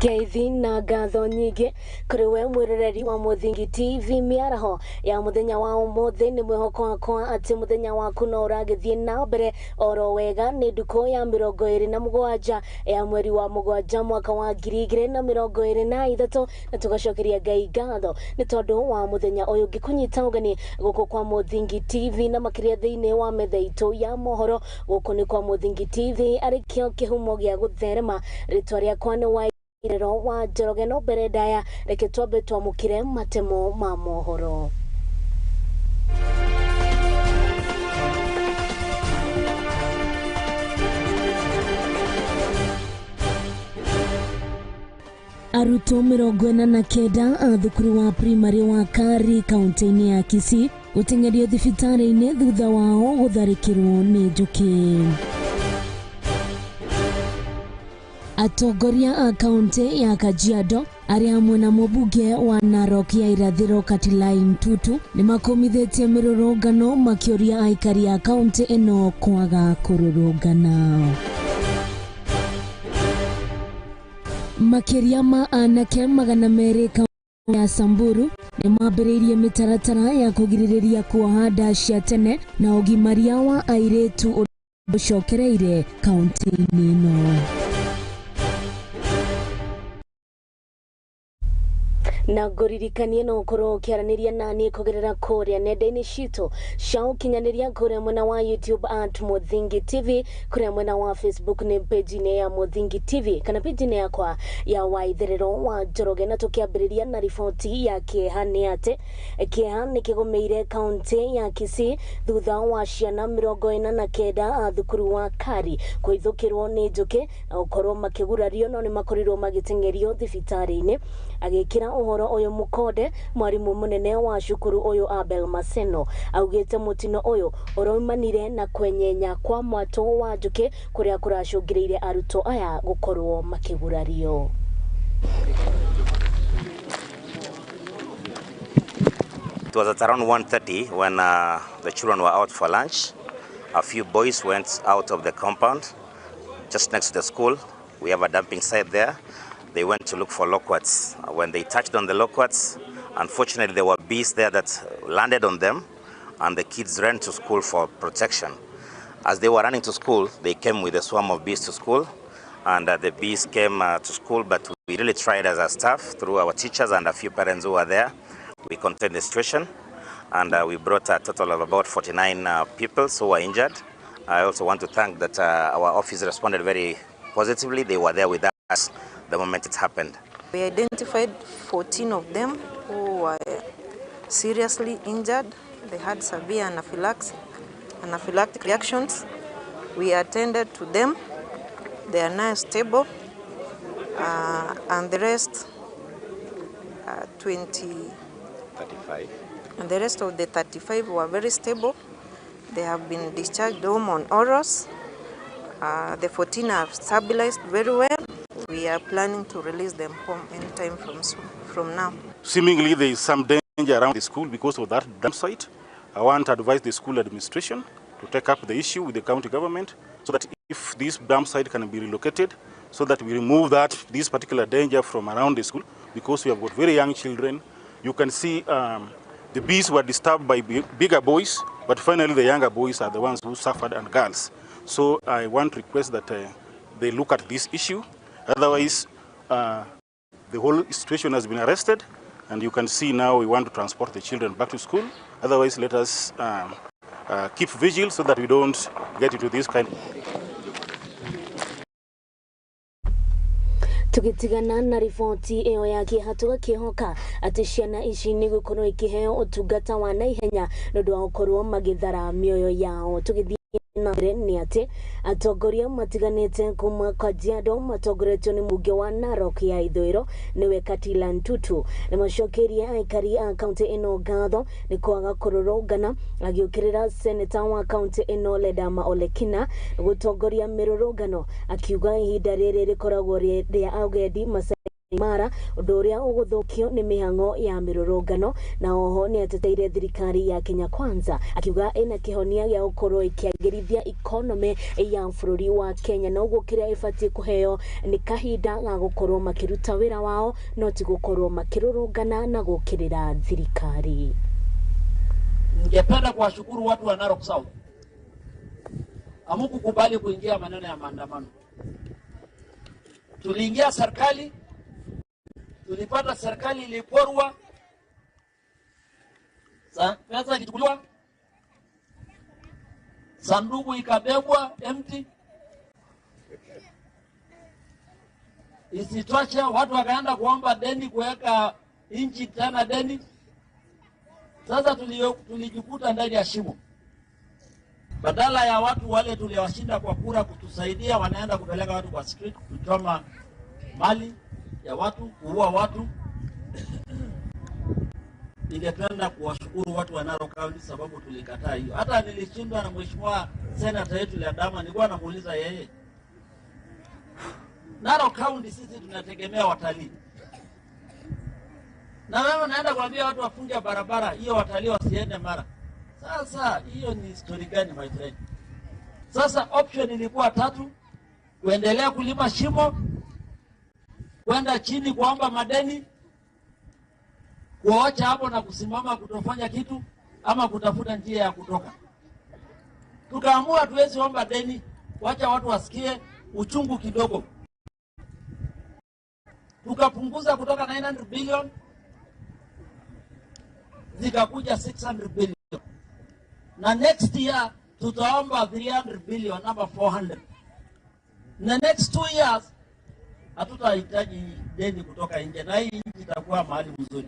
Ngeithi na ngatho nyingi kuri we mwiroreri wa Muthingi TV miaraho ya muthenya wa umuthi ni mwihoko wakwa ati muthenya waku no uragithie na mbere oro wega ni nduko ya 27 ya mweri wa 7 mwaka wa 2023 na tugacokeria Ngai ngatho ni tondu wa muthenya uyu ngikunyita ugani guku kwa Muthingi TV na makiria thiini wa metha itu ya mohoro guku ni kwa Muthingi TV arikio kihumo gia gutherema ritwa riakwa ni Waitherero wa Njororge no mbere ndaya reke twambe twamukire matemo ma mohoro. Aruto 49 a thukuru wa primary wa Kari kaunti-ini ya Kisii gutengerio thibitari-ini thutha wao gutharikirwo ni njuki. Atongoria a kaunti ya Kajiado aria hamwe na mũmbunge wa Narok ya irathiro Katilai Ntutu ni makomithitie mirurungano makioria aikari a kaunti ino kwaga kururungana. Makiria ma anake 200 kaunti ya Samburu ni mambĩrĩirie mĩtaratara ya kũgirĩrĩria kuoha nda cia tene na ũgimaria wa airĩtu ũcokereire kaunti-inĩ ĩno. Na nguririkanie no ukorwo ukiaraniria nani kugerera kuria nenda-ini citu cia ukinyaniria kuria mwena wa YouTube @Muthingi TV, kuria mwena wa Facebook ni page-ini ya Muthingi TV kana page-ini yakwa ya Waitherero wa Njororge. Na tukiambiriria na riboti ya kieha ni ati kieha ni kigumeire kaunti ya Kisii thutha wa ciana 49 a thukuru wa Kari kuithukirwo ni njuki na ukorwo makigurario no ni makorirwo magitengerio thibitari-ini. Agikira uhoro uyu mukode mwarimu munene wa cukuru uyu Abel Maseno augite mutino uyu uroimanire na kwenyenya kwa mwato wa njuki kuria kuracungiriire aruto aya gukorwo makigurario. It was at around 1:30 when the children were out for lunch. A few boys went out of the compound just next to the school. We have a dumping site there. They went to look for loquats. When they touched on the loquats, unfortunately there were bees there that landed on them, and the kids ran to school for protection. As they were running to school, they came with a swarm of bees to school, and the bees came to school, but we really tried as a staff, through our teachers and a few parents who were there. We contained the situation, and we brought a total of about 49 people who were injured. I also want to thank that our office responded very positively. They were there with us the moment it happened. We identified 14 of them who were seriously injured. They had severe anaphylactic reactions. We attended to them. They are now stable. And the rest, 35. And the rest of the 35 were very stable. They have been discharged home on oros. The 14 have stabilized very well. We are planning to release them home anytime from now. Seemingly there is some danger around the school because of that dump site. I want to advise the school administration to take up the issue with the county government so that if this dump site can be relocated, so that we remove this particular danger from around the school, because we have got very young children. You can see the bees were disturbed by bigger boys, but finally the younger boys are the ones who suffered, and girls. So I want to request that they look at this issue. Otherwise, the whole situation has been arrested, and you can see now we want to transport the children back to school. Otherwise, let us keep vigil so that we don't get into this kind of... Tugitigana na riboti iyo ya kihatuga kihoka ati ciana ici ni gukorwo ikiheo utungata wa naihenya nondu wa gukorwo magithara mioyo yao. Tugithie na ni ati atongoria matiganite kuma Kajiado matongoretio ni mũmbunge wa Narok ya ithũĩro niwe Katilai Ntutu na macokerie aikari a kaunti ino ngatho ni kwaga kururungana agiukirira seneta wa kaunti ino Ledama Olekina gutongoria mirurungano akiuga ihinda riri rikoragwo ria augedi imara undu uria uguthukio ni mihango ya mirurungano na oho ni ateteire thirikari ya Kenya Kwanza akiuga ina kihonia ya ukorwo ikiagirithia economy ya bururi wa Kenya na uguo kiria ifatie kuheo ni kahinda ga gukorwo makiruta wira wao no ti gukorwo makirurungana na gukirira thirikari. Ningependa kuwashukuru watu wa Narok South. Hamukukubali kuingia maneno ya maandamano. Tuliingia serikali, tulipata serikali iliporwa, pesa ikichukuliwa, sanduku ikabebwa empty. Isitoshe watu wakaenda kuomba deni, kuweka inchi tena deni. Sasa tulijikuta ndani ya shimo. Badala ya watu wale tuliwashinda kwa kura kutusaidia, wanaenda kupeleka watu kwa street, kuchoma mali ya watu, kuua watu. Ningependa kuwashukuru watu wa Narok County sababu tulikataa hiyo. Hata nilishindwa na mheshimiwa senator yetu ya Dama, nilikuwa namuuliza yeye, Narok County sisi tunategemea watalii. Na wewe naenda kuambia watu wafunge barabara, hiyo watalii wasiende Mara. Sasa hiyo ni story gani my friend? Sasa option ilikuwa tatu: kuendelea kulima shimo, kwenda chini kuomba madeni, kuacha hapo na kusimama kutofanya kitu, ama kutafuta njia ya kutoka. Tukaamua tuwezi omba deni, wacha watu wasikie uchungu kidogo. Tukapunguza kutoka 900 billion zikakuja 600 billion. Na next year tutaomba 300 billion ama 400. Na next 2 years hatutahitaji deni kutoka nje, na hii nchi itakuwa mahali mzuri.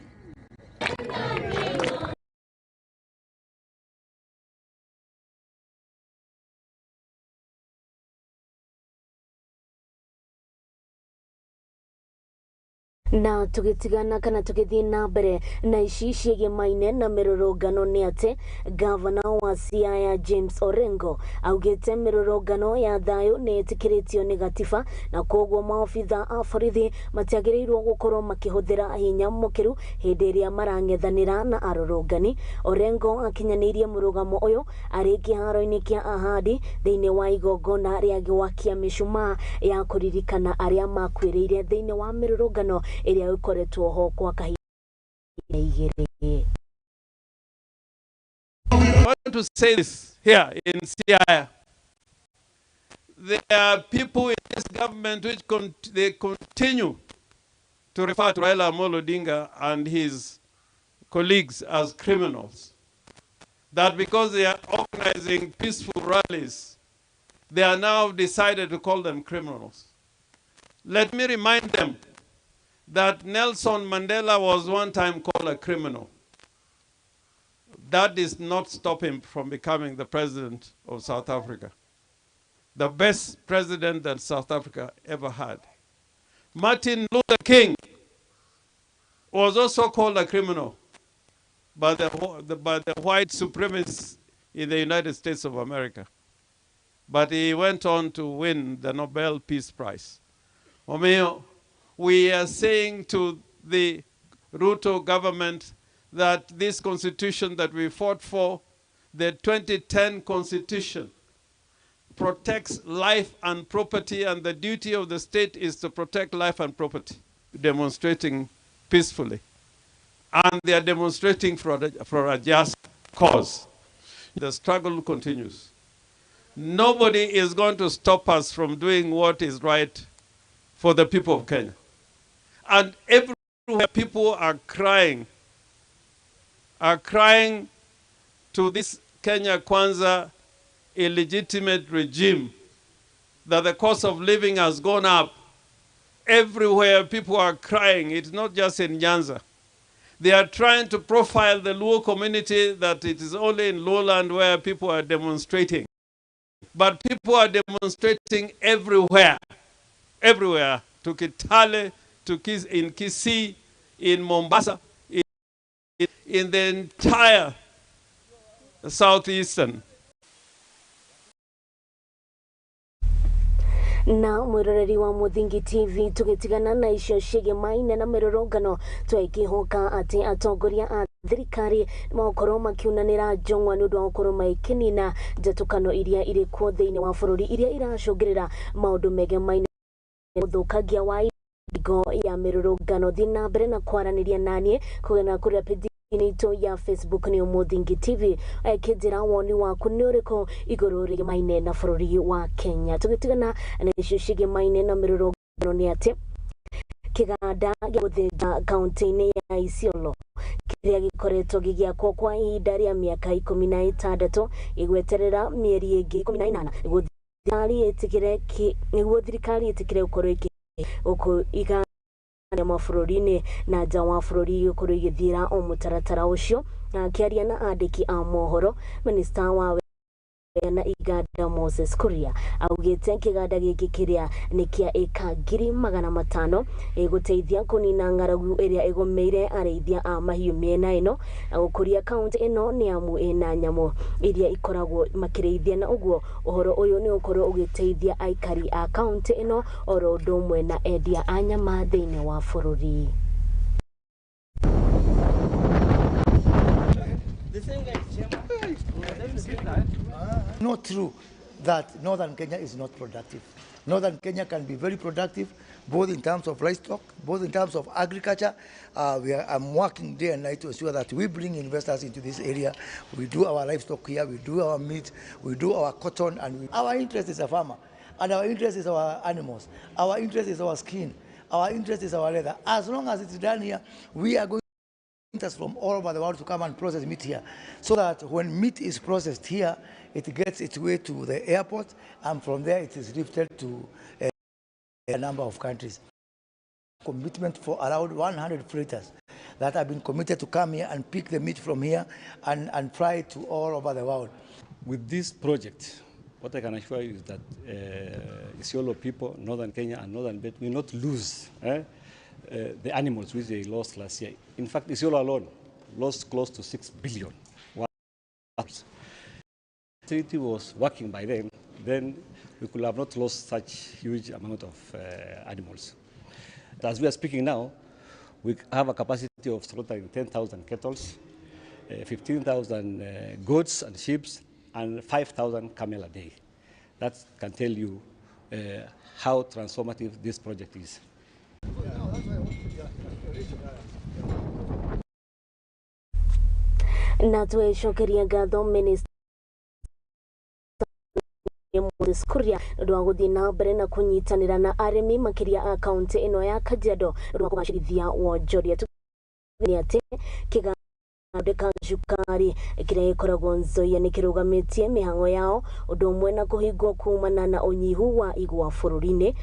Na tugitigana kana tugithii na mbere na ici ciĩgiĩ maine na mĩrũrũngano nĩ atĩ gavana wa Siaya James Orengo augĩte mĩrũrũngano ya thayũ nĩ ĩtĩkĩrĩtio nĩ gatiba na koguo maobitha a borithi matiagĩrĩirwo gũkorwo makĩhũthĩra hinya mũkĩru hĩndĩ ĩrĩa marang'ethanĩra na arũrũngani. Orengo akinyanĩirie mũrũgamo ũyũ arĩ kĩharo-inĩ kĩa Ahadi thĩinĩ wa igongona rĩa gwakia mĩcumaa ya kũririkana arĩa makuĩrĩire thĩinĩ wa mĩrũrũngano ĩrĩa ĩkoretwo ho kwa kahinda igĩrĩ. I want to say this here in Siaya. There are people in this government which they continue to refer to Raila Amolo Odinga and his colleagues as criminals. That because they are organizing peaceful rallies, they are now decided to call them criminals. Let me remind them that Nelson Mandela was one time called a criminal. That did not stop him from becoming the president of South Africa, the best president that South Africa ever had. Martin Luther King was also called a criminal by the white supremacists in the United States of America. But he went on to win the Nobel Peace Prize. We are saying to the Ruto government that this constitution that we fought for, the 2010 constitution, protects life and property, and the duty of the state is to protect life and property, demonstrating peacefully. And they are demonstrating for a just cause. The struggle continues. Nobody is going to stop us from doing what is right for the people of Kenya. And everywhere people are crying to this Kenya Kwanza illegitimate regime that the cost of living has gone up. Everywhere people are crying. It's not just in Nyanza. They are trying to profile the Luo community that it is only in lowland where people are demonstrating. But people are demonstrating everywhere. Everywhere. To Kitale, in Kisii, in Mombasa, in the entire southeastern. Na mwiroreri wa Muthingi TV tugitigana na icio ciĩgiĩ maine na mĩrũrũngano twaikihoka ati atongoria a thirikari makorwo makiunanĩra njong'wa nĩ ũndũ wa gũkorwo magĩkĩnina njatũkano iria irĩ kuo thĩinĩ wa bũrũri iria iracũngĩrĩra maũndũ megiĩ maine ũthũkangia wa igo ya mĩrũrũngano. Thiĩ na mbere na kwaranĩria naniĩ kũgerera kũrĩa page itu ya Facebook nĩ Muthingi TV kĩnjĩra woni waku nĩ ũrĩkũ igũrũ rĩgiĩ maine na bũrũri wa Kenya. Tũgĩtigana na icio ciĩgiĩ maine na mĩrũrũngano nĩ atĩ kĩganda gĩa gũthĩnja kaunti-inĩ ya Isiolo kĩrĩa gĩkoretwo gĩgĩakwo kwa ihinda rĩa mĩaka 16 igweterera mĩeri ĩngĩ 18 nĩguo thirikari ĩtĩkĩre gũkorwo mabũrũri-inĩ na nja wa bũrũri gũkorwo igĩthiĩra o mũtaratara ũcio. Akĩaria na andĩki a mohoro, minista wa na iganda Moses Kuria augĩte kĩganda gĩkĩ kĩrĩa nĩ kĩa ĩka 500,000 gũteithia kũnina ng'aragu ĩrĩa ĩgũmĩire arĩithia a mahiũ mĩena ĩno na gũkũria kaunti ĩno nĩ amu ĩna nyamũ iria ikoragwo makĩrĩithia, na ũguo ũhoro ũyũ nĩ ũkorwo ũgĩteithia aikari a kaunti ĩno oro ũndũ ũmwe na endia a nyama thĩinĩ wa bũrũri. Not true that northern Kenya is not productive. Northern Kenya can be very productive, both in terms of livestock, both in terms of agriculture. I'm working day and night to ensure that we bring investors into this area. We do our livestock here, we do our meat, we do our cotton, and our interest is a farmer, and our interest is our animals. Our interest is our skin. Our interest is our leather. As long as it's done here, we are going from all over the world to come and process meat here, so that when meat is processed here, it gets its way to the airport, and from there it is lifted to a number of countries. Commitment for around 100 freighters that have been committed to come here and pick the meat from here and fly it to all over the world. With this project, what I can assure you is that Isiolo people, Northern Kenya and Northern Bet will not lose the animals which they lost last year. In fact, Isiolo alone lost close to 6 billion. If the treaty was working by then we could have not lost such huge amount of animals. As we are speaking now, we have a capacity of slaughtering 10,000 cattle, 15,000 goats and sheep, and 5,000 camel a day. That can tell you how transformative this project is. Na twĩcokeria ngatho minista Moses Kuria nĩ ũndũ wa gũthiĩ na mbere na kũnyitanĩra na arĩmi makĩria a kaunti ĩno ya Kajiado nĩ ũndũ wa kũgacĩrithia wonjoria. Nĩ atĩ kĩganda cukari kĩrĩa gĩkoragwo Nzoia nĩ kĩrũgamĩtie mĩhang'o yao ũndũ ũmwe na kũhingwo kumana na ũnyihu wa igwa bũrũri-inĩ,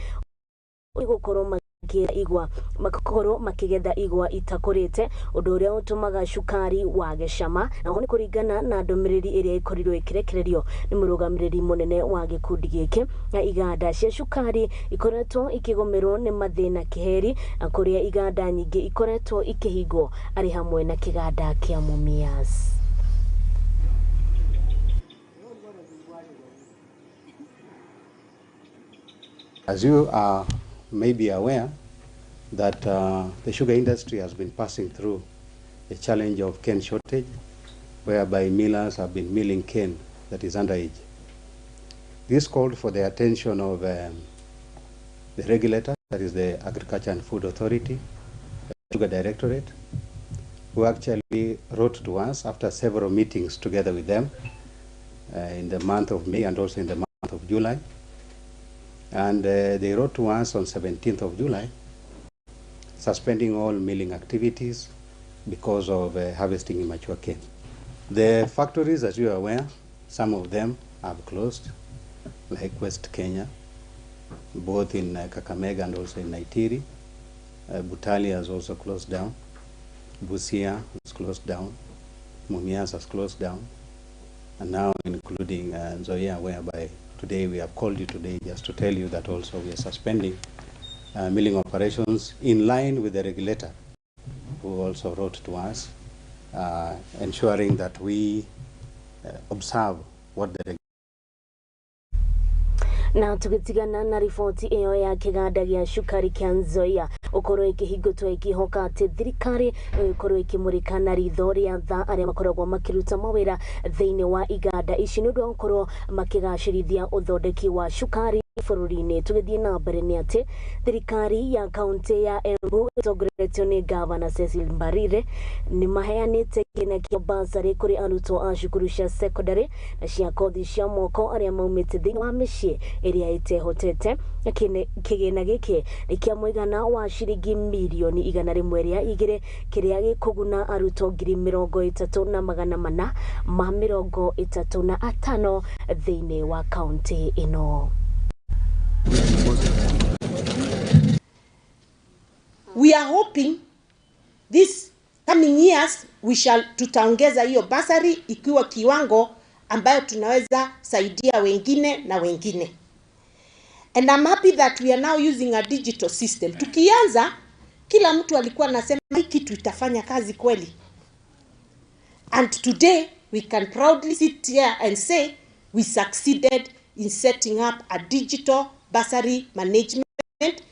magakorwo makĩgetha igwa itakũrĩte, ũndũ ũrĩa ũtũmaga cukari wage cama. Naho nĩ kũringana na ndũmĩrĩri ĩrĩa ĩkorirwo ĩkĩrekererio nĩ mũrũgamĩrĩri mũnene wa gĩkundi gĩkĩ, na iganda cia cukari ikoretwo ikĩgũmĩrwo nĩ mathĩna kĩheri, na kũrĩa iganda nyingĩ ikoretwo ikĩhingwo arĩ hamwe na kĩganda kĩa Mumias. As you are maybe aware that the sugar industry has been passing through a challenge of cane shortage, whereby millers have been milling cane that is underage. This called for the attention of the regulator, that is the Agriculture and Food Authority, the Sugar Directorate, who actually wrote to us after several meetings together with them in the month of May and also in the month of July. And they wrote to us on 17th of July, suspending all milling activities because of harvesting immature cane. The factories, as you are aware, some of them have closed, like West Kenya, both in Kakamega and also in Naitiri. Butali has also closed down. Busia has closed down. Mumias has closed down. And now including Nzoia, whereby today we have called you today just to tell you that also we are suspending milling operations in line with the regulator, who also wrote to us, ensuring that we observe what the Na tukitigana na riboti iyo ya kiganda gya cukari kia Nzoia ukorwo ikihingutwo ikihoka ati thirikari ikorwo ikimurika na ritho ria tha aria makoragwo makiruta mawira thiini wa iganda ici nundu ukorwo makigacirithia uthondeki wa cukari bururi-ini. Tugithie na mbere ni ati thirikari ya kaunti ya Embu itongoretio ni gavana Cecil Mbarire ni maheanite kina kia basari kuri arutwo a cukuru cia secondary na cia kothi cia moko aria maumite thiini wa micii iria itehotete. Kigina giki ni kia muigana wa ciringi milioni 102 kiria gikuguna arutwo 30,435 thiini wa kaunti ino. We are hoping this coming years tutaongeza hiyo basari ikiwa kiwango ambayo tunaweza saidia wengine na wengine. And I'm happy that we are now using a digital system. Tukianza kila mtu alikuwa anasema hii kitu itafanya kazi kweli. And today we can proudly sit here and say we succeeded in setting up a digital bursary management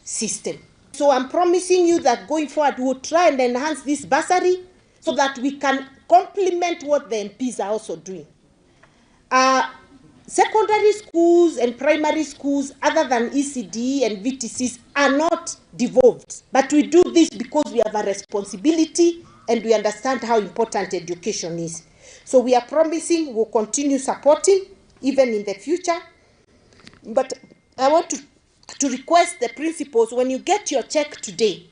system. So I'm promising you that going forward we will try and enhance this bursary so that we can complement what the MPs are also doing. Secondary schools and primary schools other than ECD and VTCs are not devolved. But we do this because we have a responsibility and we understand how important education is. So we are promising we'll continue supporting even in the future. But I want to request the principals, when you get your check today,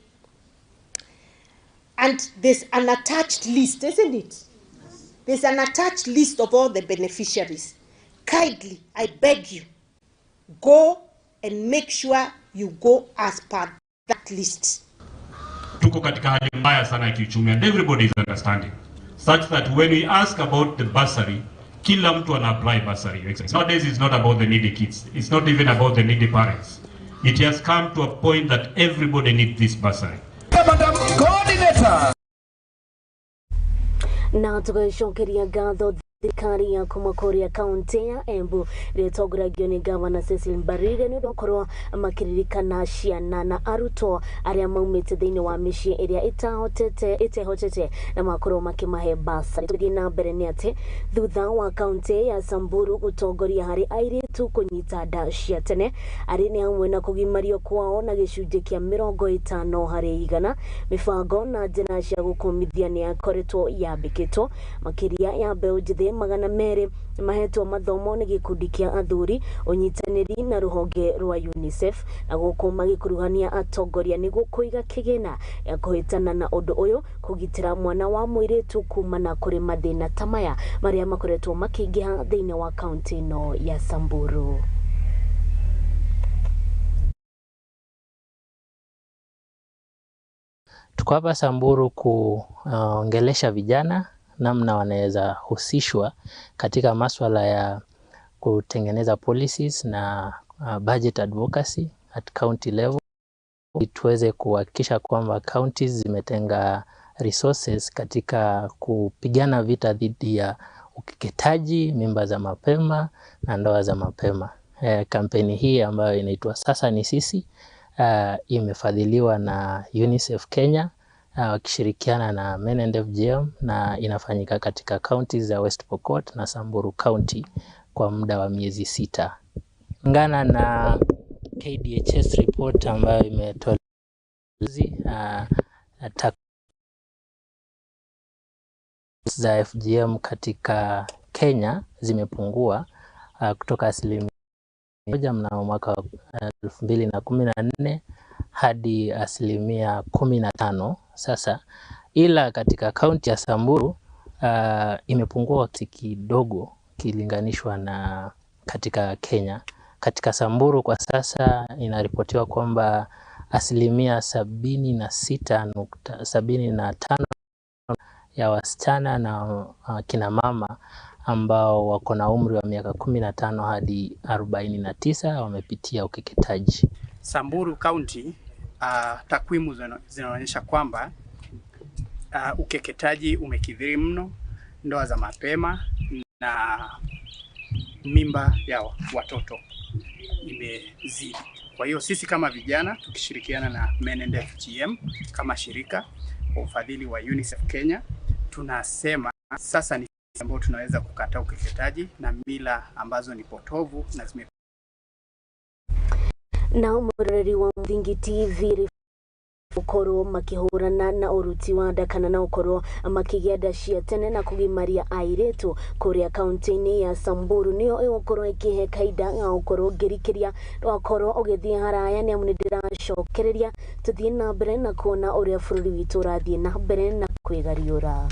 and there's an attached list, isn't it? There's an attached list of all the beneficiaries. Kindly, I beg you, go and make sure you go as per that list. Tuko katika hali mbaya sana ya kiuchumi, and everybody is understanding, such that when we ask about the bursary, kila mtu ana apply bursary. Nowadays it's not about the needy kids. It's not even about the needy parents. It has come to a point that everybody needs this bursary. Coordinator. Na tugeshokeria gatho thirikari ya kumakoria kaunti ya Embu ritongoragio ni gavana Cecil Mbarire ni ukorwo makiririkana ciana na arutwo aria maumite thiini wa micii iria itehotete na makorwo makimahe basari. Tugina mbere ni ati thutha wa kaunti ya Samburu gutongoria hari airitu kunyita nda cia tene ari ni hamwe na kugimario kwao na gicunje kia 50% mibango na njira cia gukumithia ni akoretwo yambikitwo makiria ya mbeu njithi 200 mahetwo mathomo ni gikundi kia athuri unyitaniri na ruhonge rwa UNICEF na gukuma gikuruhania atongoria niguo kuiga kigina ya kuhitana na undu uyu kugitira mwana wa muiritu kumana kuri mathina tamaya maria makoretwo makiingiha thiini wa kaunti no ya Samburu. Tuko hapa Samburu kuongelesha vijana namna wanaweza husishwa katika masuala ya kutengeneza policies na budget advocacy at county level, tuweze kuhakikisha kwamba counties zimetenga resources katika kupigana vita dhidi ya ukeketaji, mimba za mapema na ndoa za mapema. Kampeni hii ambayo inaitwa Sasa ni Sisi imefadhiliwa na UNICEF Kenya wakishirikiana na Men and FGM na inafanyika katika counties za West Pokot na Samburu County kwa muda wa miezi 6. Kulingana na KDHS report ambayo imetolewa za FGM katika Kenya zimepungua kutoka 1% mnamo mwaka 2014 hadi 15% sasa, ila katika kaunti ya Samburu imepungua kidogo kilinganishwa na katika Kenya. Katika Samburu kwa sasa inaripotiwa kwamba 76.75 ya wasichana na kina mama ambao wako na umri wa miaka 15 hadi 49 wamepitia ukeketaji. Samburu County, takwimu zinaonyesha kwamba ukeketaji umekithiri mno, ndoa za mapema na mimba ya watoto. imezidi. Kwa hiyo sisi kama vijana tukishirikiana na Men and FGM kama shirika kwa ufadhili wa UNICEF Kenya, tunasema sasa ni ambao tunaweza kukataa ukeketaji na mila ambazo ni potovu na zime na murori wa Muthingi TV ukoro makihurana na uruti wa dakana na ukoro makigenda cia tene na kugimaria airetu kuria kaunti-ini ya Samburu niyo ukoro ikihe kaida nga ukoro ngirikiria ukoro ugithie haraya ni amune ndiracokereria tuthie na mbere na kuona uria bururi witu rathie na mbere na kwigariura.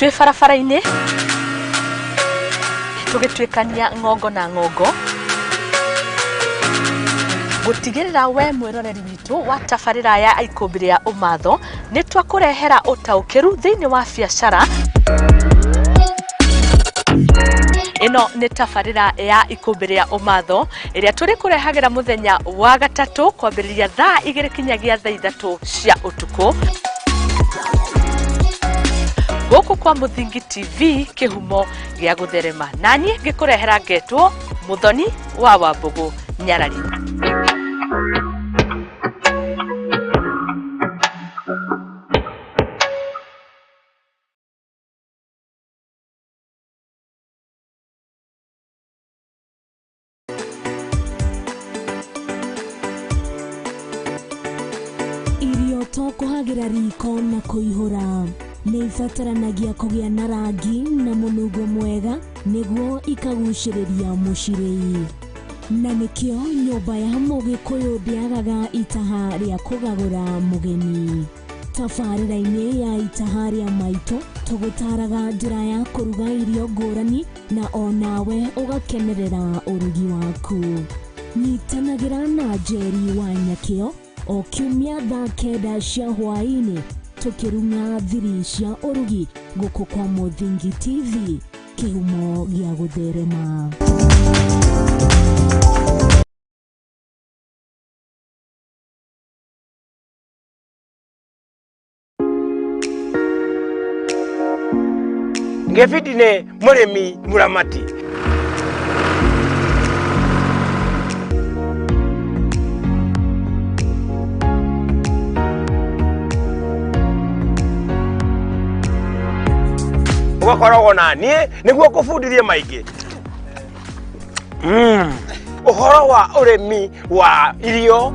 Twe farafara-ini tugitwikania ngongo na ngongo gutigirira we mwiroreri witu wa tabarira ya ikumbiri ya umatho ni twakurehera utaukiru thiini wa biacara. Ino ni tabarira ya ikumbiri ya umatho iria turi kurehagira muthenya wa gatatu kwambiriria thaa 2 kinyagia thaa 3 cia utuku guku kwa Muthingi TV kihumo gia gutherema nani ngikurehera ngetwo Muthoni wa Wambugu Nyarari. Irio to kuhagira riko na kuihura ni ibataranagia kugia na rangi na munugo mwega niguo ikaguciriria mucirei. Na nikio nyumba ya Mugikuyu ndiagaga itaha ria kugagura mugeni. Tabarira-ini ya itaha ria maitu tugutaraga njira ya kuruga irio ngurani na onawe ugakenerera urugi waku. Nyitanagira na Njeri wa Nyakio o kiumia thaa 9 cia hwaini tukirunga thiri cia urugi guku kwa Muthingi TV kihumo gia gutherema. Ngefitine muremi muramati ugakoragwo na niĩ nĩguo kũbundithia maingĩ ũhoro wa ũrĩmi wa irio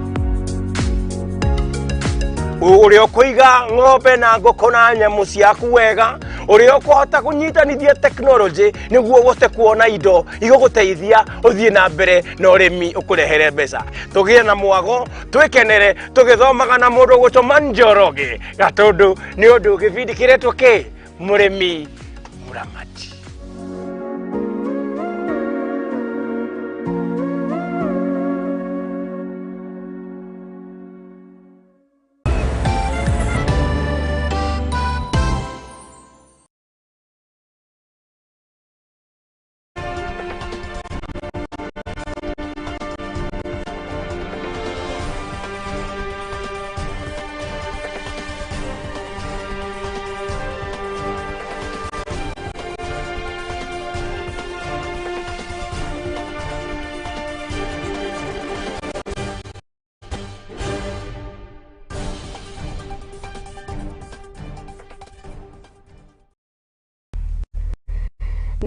ũrĩa ũkũiga ng'ombe na ngũkũ na nyamũ ciaku wega ũrĩa ũkũhota kũnyitanithia technology nĩguo ũhote kuona indo igũgũteithia ũthiĩ na mbere na ũrĩmi ũkũrehere mbeca tũgĩe na mwago twĩkenere tũgĩthomaga na mũndũ gũtũma Njororge gatũndũ nĩ ũndũ gĩbindi kĩretwo kĩ mũrĩmi muramati.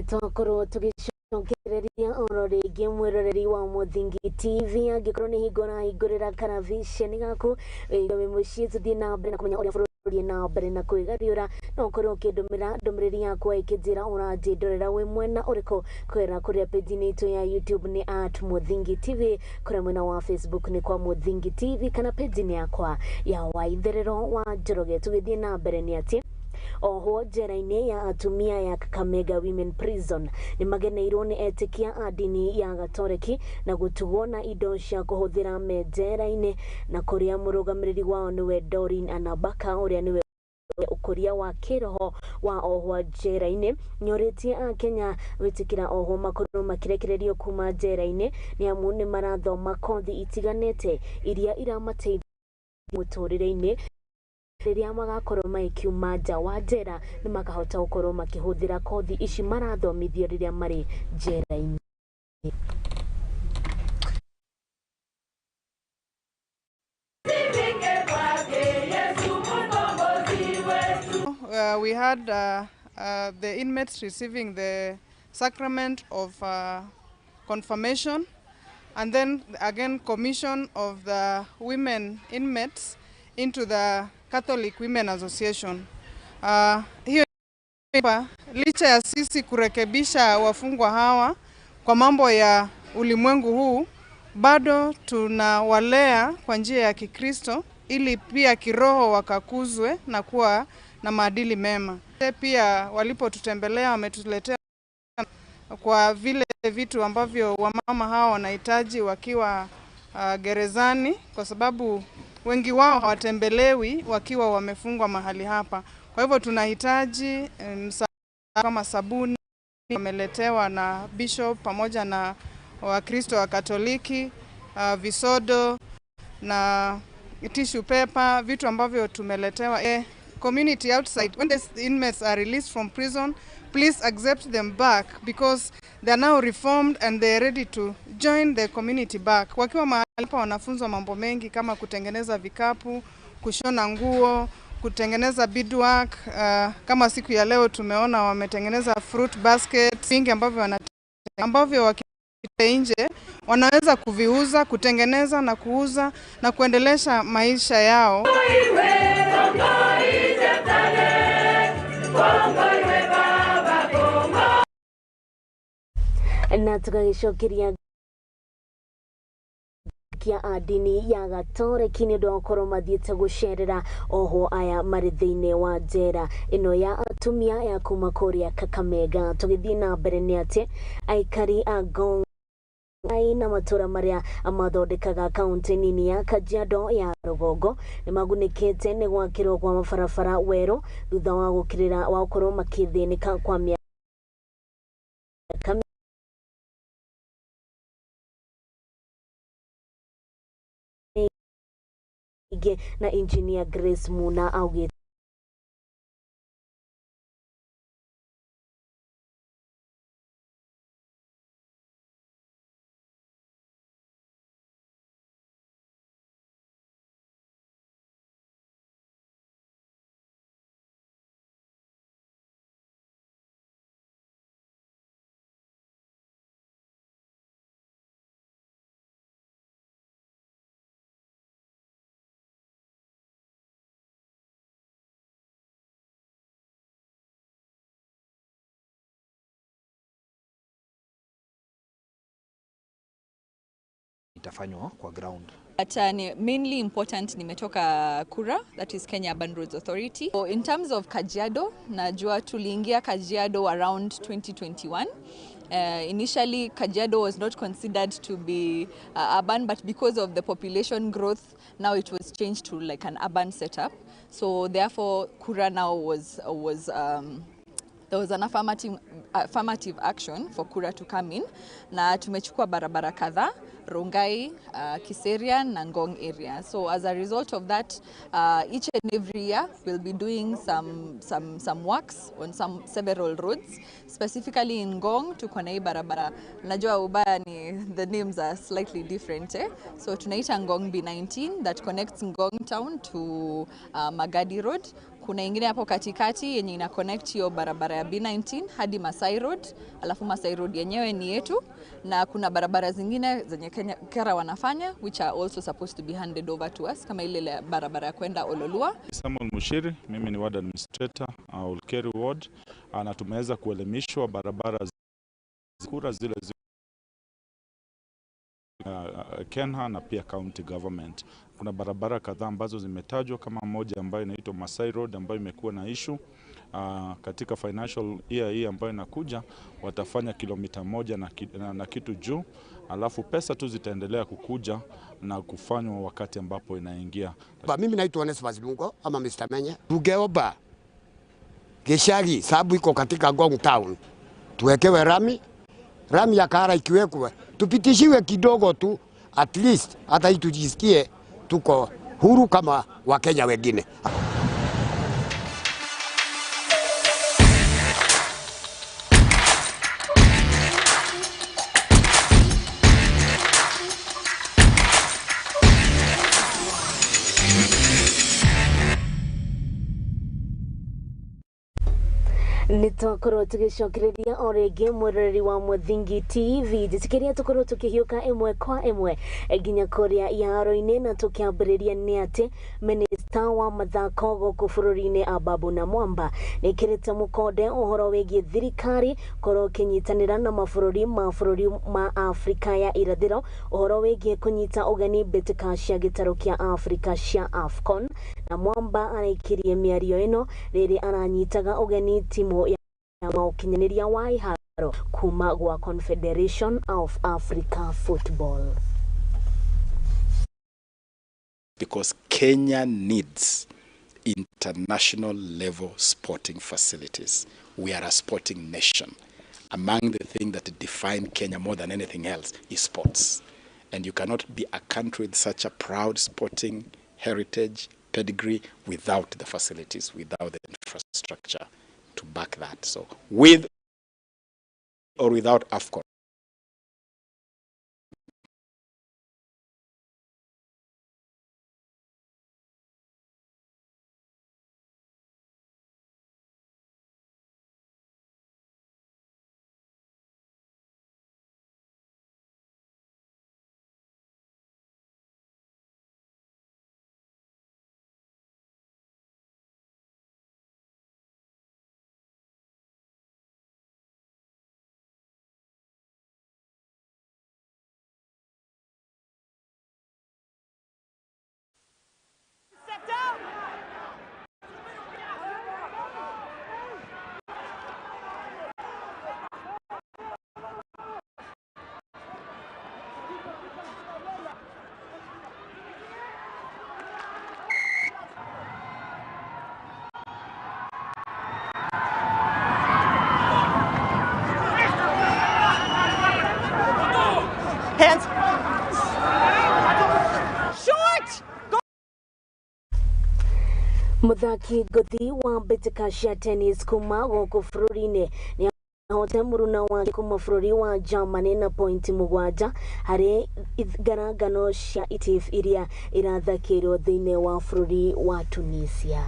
Twakorwo tugicokereria oro ringi mwiroreri wa Muthingi TV angikorwo ni hingo na hingurira kana vision gaku we mucii tuthie na mbere na kumenya uria bururi na mbere na kwigariura no ukorwo ukindumira ndumiriri yakwa ikinjira uranjindorera we mwena uriko kwera kuria page-ini itu ya YouTube ni @Muthingi TV, kuria mwena wa Facebook ni kwa Muthingi TV kana page-ini yakwa ya Waitherero wa Njororge. Tugithie na mbere ni ati oho njera-inĩ ya atumia ya Kakamega Women Prison nĩ mageneirwo nĩ etĩkia a ndini ya Gatoreki na gũtugwo na indo cia kũhũthĩra me njera-inĩ, na kũrĩa mũrũgamĩrĩri wao nĩwe Doreen Anabaka ũrĩa nĩwe ũkũria wa kĩroho wa ohwo njera-inĩ nyorĩtie a Kenya wĩtĩkĩra ohwo makorwo makirekererio kuma njera-inĩ nĩ amu nĩ marathoma kothi itiganĩte iria iramateithia mũtũrĩre-inĩ rĩrĩa magakorwo magĩkiuma nja wa njera nĩ makahota gũkorwo makĩhũthĩra kothi ici marathomithio rĩrĩa marĩ njera-inĩ. We had the inmates receiving the sacrament of confirmation, and then again commission of the women inmates into the Catholic Women Association. Hiyo licha ya sisi kurekebisha wafungwa hawa kwa mambo ya ulimwengu huu, bado tunawalea kwa njia ya Kikristo ili pia kiroho wakakuzwe na kuwa na maadili mema. Pia walipotutembelea wametuletea kwa vile vitu ambavyo wamama hao wanahitaji wakiwa gerezani, kwa sababu wengi wao hawatembelewi wakiwa wamefungwa mahali hapa. Kwa hivyo tunahitaji kama sabuni wameletewa na bishop pamoja na Wakristo wa Katoliki, visodo na tissue paper, vitu ambavyo tumeletewa. Community outside, when the inmates are released from prison, please accept them back because they are now reformed and they are ready to join the community back. Wakiwa mahali hapa wanafunzwa mambo mengi kama kutengeneza vikapu, kushona nguo, kutengeneza beadwork. Kama siku ya leo tumeona wametengeneza fruit basket, vingi ambavyo wakipita nje wanaweza kuviuza, kutengeneza na kuuza na kuendelesha maisha yao. Na tugagicokeria kia a ndini ya Gatoreki nĩ ũndũ wa gũkorwo mathiĩte gũcerera ohwo aya marĩ thĩinĩ wa njera ĩno ya atumia ya kuma kũrĩa Kakamega. Tũgĩthiĩ na mbere nĩ atĩ aikari a Ngong na matũra marĩa mathondekaga kaunti nini ya Kajiado ya Rũgongo nĩ magunĩkĩte nĩ gwakĩrwo kwa mabarabara werũ thutha wa gũkorwo makĩthĩnĩka kwa mĩaka na engineer Grace Muna augĩte itafanywa kwa ground. But mainly important nimetoka Kura, that is Kenya Urban Roads Authority. So in terms of Kajiado, najua tuliingia Kajiado around 2021. Initially, Kajiado was not considered to be urban, but because of the population growth, now it was changed to like an urban setup. So therefore, Kura now there was an affirmative action for Kura to come in. Na tumechukua barabara kadhaa, Rongai, Kiseria na Ngong area. So as a result of that, each and every year we'll be doing some works on several roads. Specifically in Ngong, tuko na hii barabara. Najua ubaya ni the names are slightly different. So tunaita Ngong B19 that connects Ngong town to Magadi Road. Kuna ingine hapo katikati yenye ina connect hiyo barabara ya B19 hadi Masai Road, alafu Masai Road yenyewe ni yetu, na kuna barabara zingine zenye Kera wanafanya which are also supposed to be handed over to us kama ile barabara ya kwenda Ololua. Samuel Mushiri, mimi ni ward administrator Olkeri ward, na tumeweza kuelimishwa barabara Kura zile Kenha na pia county government. Kuna barabara kadhaa ambazo zimetajwa kama moja ambayo inaitwa Masai Road ambayo imekuwa na issue. katika financial year hii ambayo inakuja watafanya kilomita 1 na kitu juu, alafu pesa tu zitaendelea kukuja na kufanywa wakati ambapo inaingia. Mimi naitwa Onesmus Lungo ama Mr. Menye. Tugeomba Gishagi sababu iko katika Ngong Town, tuwekewe rami ya Kara ikiwekwe, tupitishiwe kidogo tu, at least hata tujisikie tuko huru kama Wakenya wengine. Nitokoro tugicokereria orege mwereri wa Muthingi TV jitikiria tukoro tukihiuka emwe kwa emwe ginya korea ya roine na tukiambiriria ni ati minista wa mathako guku bururi-ini Ababu na Mwamba nikirite mukode uhoro wigie thirikari koro kinyitanira na mabũrũri ma Afrika ya irathiro uhoro wigie kunyita ugeni mbitika cia gitaro kia Afrika cia AFCON na Mwamba araikirie miario ino riri aranyitaga ugeni timu ya maukinyaniria wa iharo kuma gwa Confederation of Africa Football. Because Kenya needs international level sporting facilities. We are a sporting nation. Among the things that define Kenya more than anything else is sports. And you cannot be a country with such a proud sporting heritage, pedigree, without the facilities, without the infrastructure to back that. So with or without AFCON. Hands. Short. Go. Muthaki gothi wa mbitika cia tennis kuma guku bururi-ini ni ahote muruna wake kuma bururi wa Germany na point 7 hari igaragano cia itif iria irathakirwo thiini wa bururi wa Tunisia.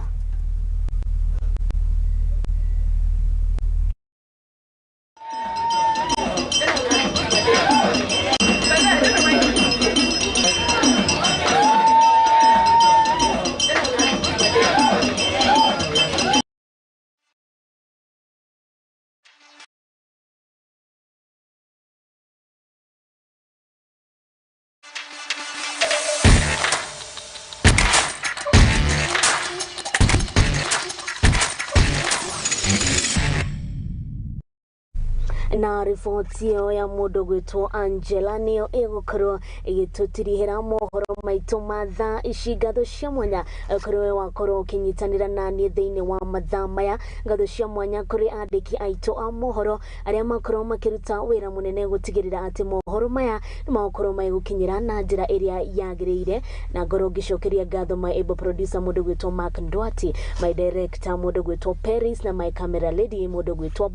Na riboti ĩyo ya mũndũ gwĩtwo Angela nĩyo ĩgũkorwo ĩgĩtũtirihĩra mohoro maitũ ma thaa ici. Ngatho cia mwanya kũrĩ we wakorwo ũkĩnyitanĩra naniĩ thĩinĩ wa mathaa maya. Ngatho cia mwanya kũrĩ andĩki aitũ a mohoro arĩa makorwo makĩruta wĩra mũnene gũtigĩrĩra atĩ mohoro maya nĩ magũkorwo magĩgũkinyĩra na njĩra ĩrĩa yagĩrĩire. Na ngorwo ngĩcokeria ngatho my able producer mũndũ gwĩtwo Mark Ndwati, my director mũndũ gwĩtwo Paris na my camera lady mũndũ gwĩtwo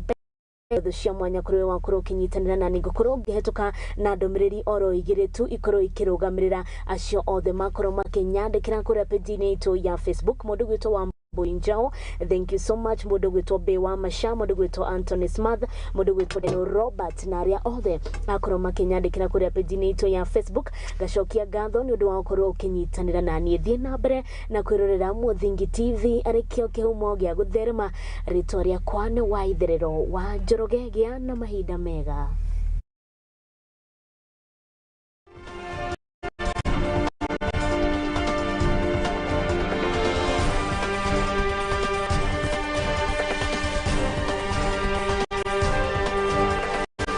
Ngatho cia mwanya kũrĩ we wakorwo ũkĩnyitanĩra na nĩ ngũkorwo ngĩhetũka na ndũmĩrĩri oro igĩrĩ tu ikorwo ikĩrũgamĩrĩra acio othe makorwo makĩnyandĩkĩra kũrĩa page-inĩ itũ ya Facebook. Mũndũ gwĩtwo wa Njao, thank you so much. Mũndũ gwĩtwo Be wa Masha, mũndũ gwĩtwo Anthony Smith, mũndũ gwĩtwo Daniel Robert na arĩa othe makorwo makĩnyandĩkĩra kũrĩa page-inĩ itũ ya Facebook. Ngacokia ngatho nĩ ũndũ wa gũkorwo ũkĩnyitanĩra na niĩ. Thiĩ na mbere na kwĩrorera Muthingi TV arĩ kĩo kĩhumo gĩa gũtherema. Rĩtwa rĩakwa nĩ Waitherero wa Njororge. Gĩa na mahinda mega.